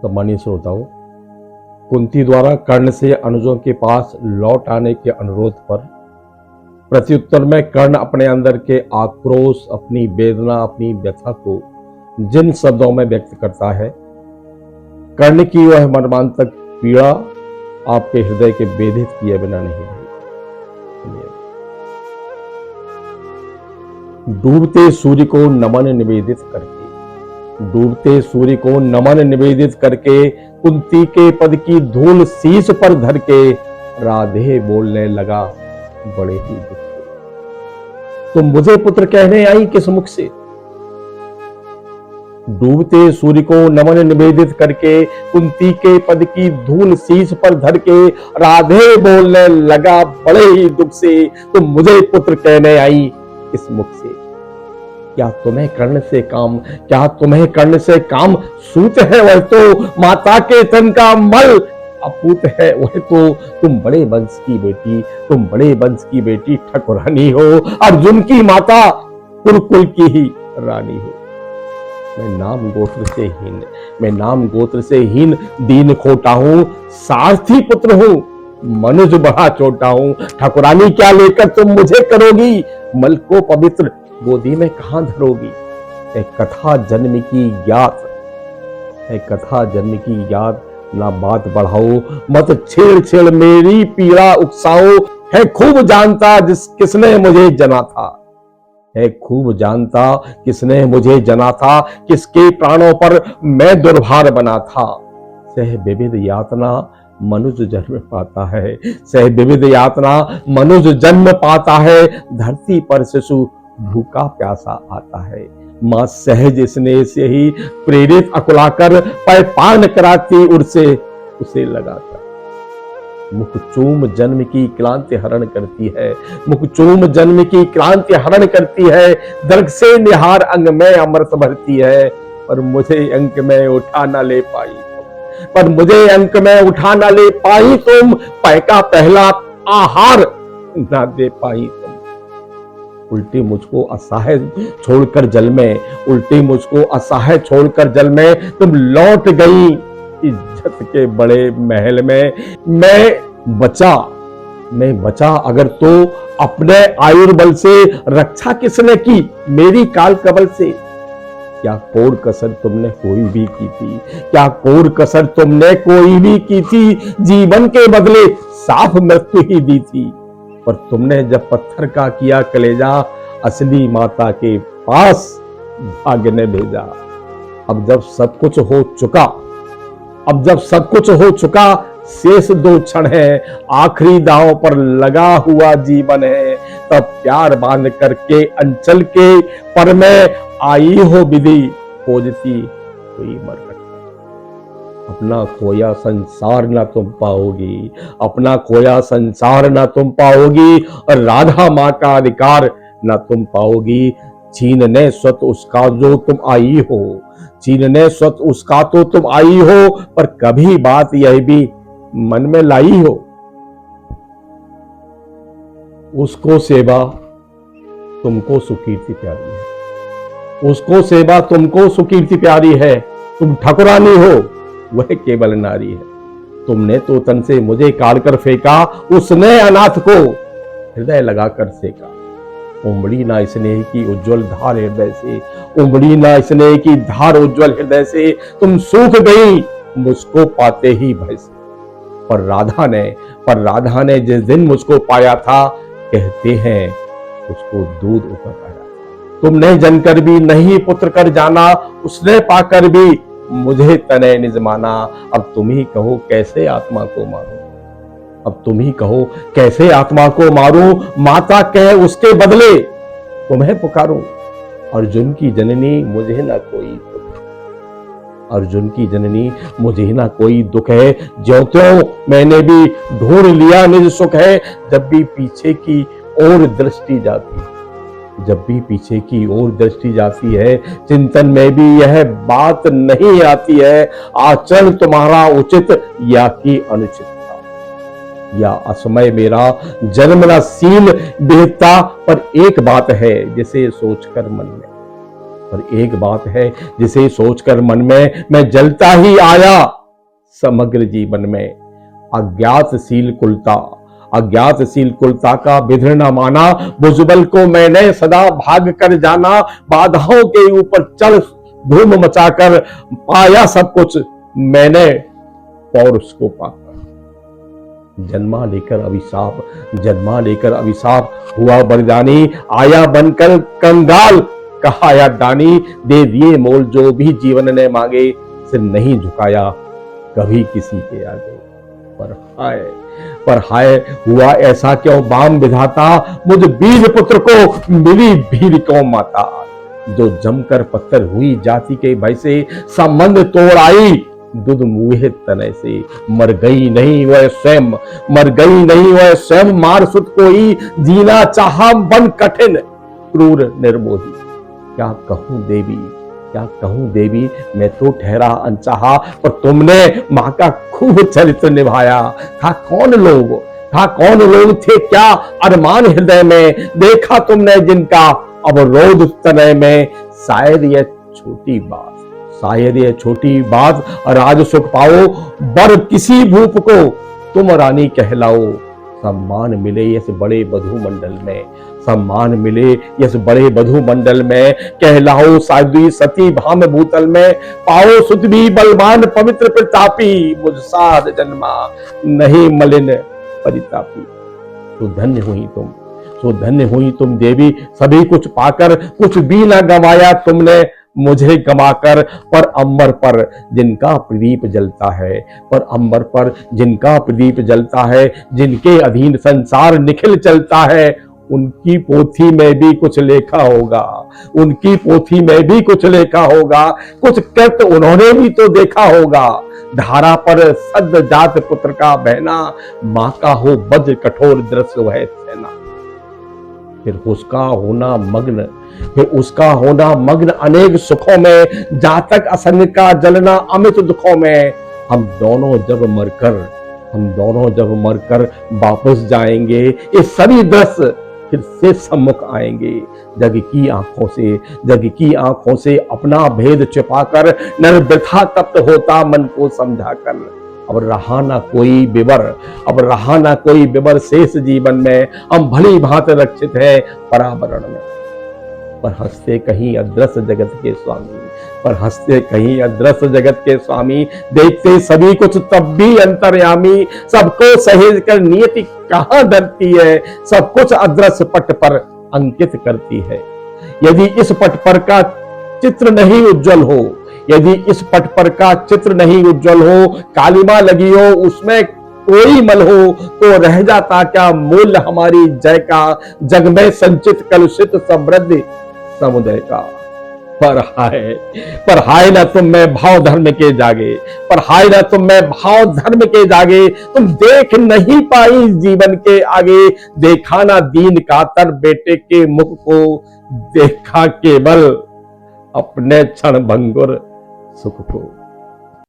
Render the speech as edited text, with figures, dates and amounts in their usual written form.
सम्मानित श्रोताओं, कुंती द्वारा कर्ण से अनुजों के पास लौट आने के अनुरोध पर प्रत्युत्तर में कर्ण अपने अंदर के आक्रोश, अपनी वेदना, अपनी व्यथा को जिन शब्दों में व्यक्त करता है, कर्ण की वह मर्मांतक पीड़ा आपके हृदय के वेधित किए बिना नहीं रही। डूबते सूर्य को नमन निवेदित करके, डूबते सूर्य को नमन निवेदित करके कुंती के पद की धूल शीश पर धर के राधे बोलने लगा बड़े ही दुख से, तुम मुझे पुत्र कहने आई किस मुख से। डूबते सूर्य को नमन निवेदित करके कुंती के पद की धूल शीश पर धर के राधे बोलने लगा बड़े ही दुख से, तुम मुझे पुत्र कहने आई किस मुख से। क्या तुम्हें कर्ण से काम, क्या तुम्हें कर्ण से काम सूत है, वह तो माता के तन का मल अपूत है, वह तो तुम बड़े वंश की बेटी, तुम बड़े वंश की बेटी ठकुरानी हो, अर्जुन की माता कुरुकुल की ही रानी हो। मैं नाम गोत्र से हीन दीन खोटा हूं, सारथी पुत्र हूं, मनुज बड़ा छोटा हूं। ठकुरानी क्या लेकर तुम मुझे करोगी, मल को पवित्र गोदी में कहां धरोगी। एक कथा जन्म की ज्ञात, एक कथा जन्म की ज्ञात, ना बात बढ़ाओ मत छेड़ छेड़ मेरी पीड़ा उकसाओ। है खूब जानता किसने मुझे जना था, है खूब जानता किसने मुझे जना था, किसके प्राणों पर मैं दुर्भार बना था। सह विविध यातना मनुज जन्म पाता है, सह विविध यातना मनुज जन्म पाता है। धरती पर शिशु भूखा प्यासा आता है, मां सहज स्नेह से ही प्रेरित अकुलाकर पान कराती उड़से उसे लगाकर। मुख चूम जन्म की क्लांति हरण करती है, मुख चूम जन्म की क्लांति हरण करती है। दर्ग से निहार अंग में अमृत भरती है, पर मुझे अंक में उठा न ले पाई, पर मुझे अंक में उठा न ले पाई तुम। पै का पहला आहार ना दे पाई तुम। उल्टी मुझको असहाय छोड़कर जल में, उल्टी मुझको असहाय छोड़कर जल में तुम लौट गई इज्जत के बड़े महल में। मैं बचा अगर तो अपने आयुर्बल से, रक्षा किसने की मेरी काल कबल से। क्या कोर कसर तुमने कोई भी की थी, क्या कोर कसर तुमने कोई भी की थी। जीवन के बदले साफ मृत्यु ही दी थी, पर तुमने जब पत्थर का किया कलेजा, असली माता के पास भाग्य ने भेजा। अब जब सब कुछ हो चुका, अब जब सब कुछ हो चुका, शेष 2 क्षण है, आखिरी दांव पर लगा हुआ जीवन है। तब प्यार बांध करके अंचल के पर में आई हो विधि खोजती हुई मरकट। अपना खोया संसार ना तुम पाओगी, अपना खोया संसार ना तुम पाओगी, और राधा माँ का अधिकार ना तुम पाओगी। छीनने स्वत उसका जो तुम आई हो, छीनने स्वत उसका तो तुम आई हो, पर कभी बात यह भी मन में लाई हो, उसको सेवा तुमको सुकीर्ति प्यारी है, उसको सेवा तुमको सुकीर्ति प्यारी है। तुम ठकुरानी हो, वह केवल नारी है। तुमने तो तन से मुझे काट कर फेंका, उसने अनाथ को हृदय लगाकर सेका। उमड़ी ना स्नेह की उज्जवल धार हृदय से, उमड़ी ना स्नेह की धार उज्जवल हृदय से। तुम सूख गई मुझको पाते ही भय से। पर राधा ने जिस दिन मुझको पाया था, कहते हैं उसको दूध उतर आया। तुमने जनकर भी नहीं पुत्र कर जाना, उसने पाकर भी मुझे तने निज माना। अब तुम ही कहो कैसे आत्मा को मारूं, अब तुम ही कहो कैसे आत्मा को मारूं। माता कहे उसके बदले तुम्हें पुकारूं। अर्जुन की जननी मुझे ना कोई दुख, अर्जुन की जननी मुझे ना कोई दुख है। ज्यों त्यों मैंने भी ढूंढ लिया निज सुख है। जब भी पीछे की ओर दृष्टि जाती, जब भी पीछे की ओर दृष्टि जाती है, चिंतन में भी यह बात नहीं आती है, आचरण तुम्हारा उचित या कि अनुचित था, या असमय मेरा जन्म न सील बेहता। पर एक बात है जिसे सोचकर मन में, पर एक बात है जिसे सोचकर मन में मैं जलता ही आया। समग्र जीवन में अज्ञातशील कुलता का विधि न माना, भुजबल को मैंने सदा भाग कर जाना। बाधाओं के ऊपर चढ़ धूम मचाकर पाया सब कुछ मैंने पौरुष को पाकर। जन्मा लेकर अभिशाप हुआ बलिदानी, आया बनकर कंगाल कहाया दानी। दे दिए मोल जो भी जीवन ने मांगे, सिर नहीं झुकाया कभी किसी के आगे। पर हाय हुआ ऐसा क्यों बाम विधाता, मुझ वीर पुत्र को मिली वीर क्यों माता। जो जमकर पत्थर हुई जाति के भय से, संबंध तोड़ आई दुध मुहे तने से। मर गई नहीं वह स्वयं, मार सुत कोई, जीना चाहा बन कठिन क्रूर निर्मोही। क्या कहूं देवी, मैं तो ठहरा अनचाहा, पर तुमने मां का खूब चरित्र निभाया। था कौन लोग थे क्या अरमान हृदय में, देखा तुमने जिनका अवरोध तनय में। शायद यह छोटी बात राज सुख पाओ, बर किसी भूप को तुम रानी कहलाओ। सम्मान मिले यस बड़े बधु मंडल में, कहलाओ साध्वी सती भाम भूतल में। पाओ सुत भी बलवान पवित्र प्रतापी, मुझ साध जन्मा नहीं मलिन परितापी। तो धन्य हुई तुम देवी, सभी कुछ पाकर कुछ भी ना गंवाया तुमने मुझे गमाकर। पर अंबर पर जिनका प्रदीप जलता है, जिनके अधीन संसार निखिल चलता है, उनकी पोथी में भी कुछ लेखा होगा। कुछ कृत उन्होंने भी तो देखा होगा। धारा पर सद जात पुत्र का बहना, मां का हो वज्र कठोर दृश्य वह सेना। फिर उसका होना मग्न अनेक सुखों में, जातक असंग का जलना अमित दुखों में। हम दोनों जब मरकर वापस जाएंगे, ये सभी दृश्य फिर से सम्मुख आएंगे। जग की आंखों से अपना भेद छिपाकर, नर वृथा तप्त होता मन को समझाकर। अब रहा ना कोई विवर शेष जीवन में, हम भली भांति रक्षित है परावरण में। पर हंसते कहीं अदृश्य जगत के स्वामी, देखते सभी कुछ तब भी अंतर्यामी। सबको सहेज कर नियति कहाँ धरती है, सब कुछ अदृश्य पट पर अंकित करती है। यदि इस पट पर का चित्र नहीं उज्जवल हो, कालिमा लगी हो उसमें कोई मल हो, तो रह जाता क्या मूल्य हमारी जय का, जग में संचित कलुषित समृद्धि समुदय का। पर हाय ना तुम में भाव धर्म के जागे, तुम देख नहीं पाई जीवन के आगे। देखा ना दीन कातर बेटे के मुख को, देखा केवल अपने क्षण भंगुर सुख को।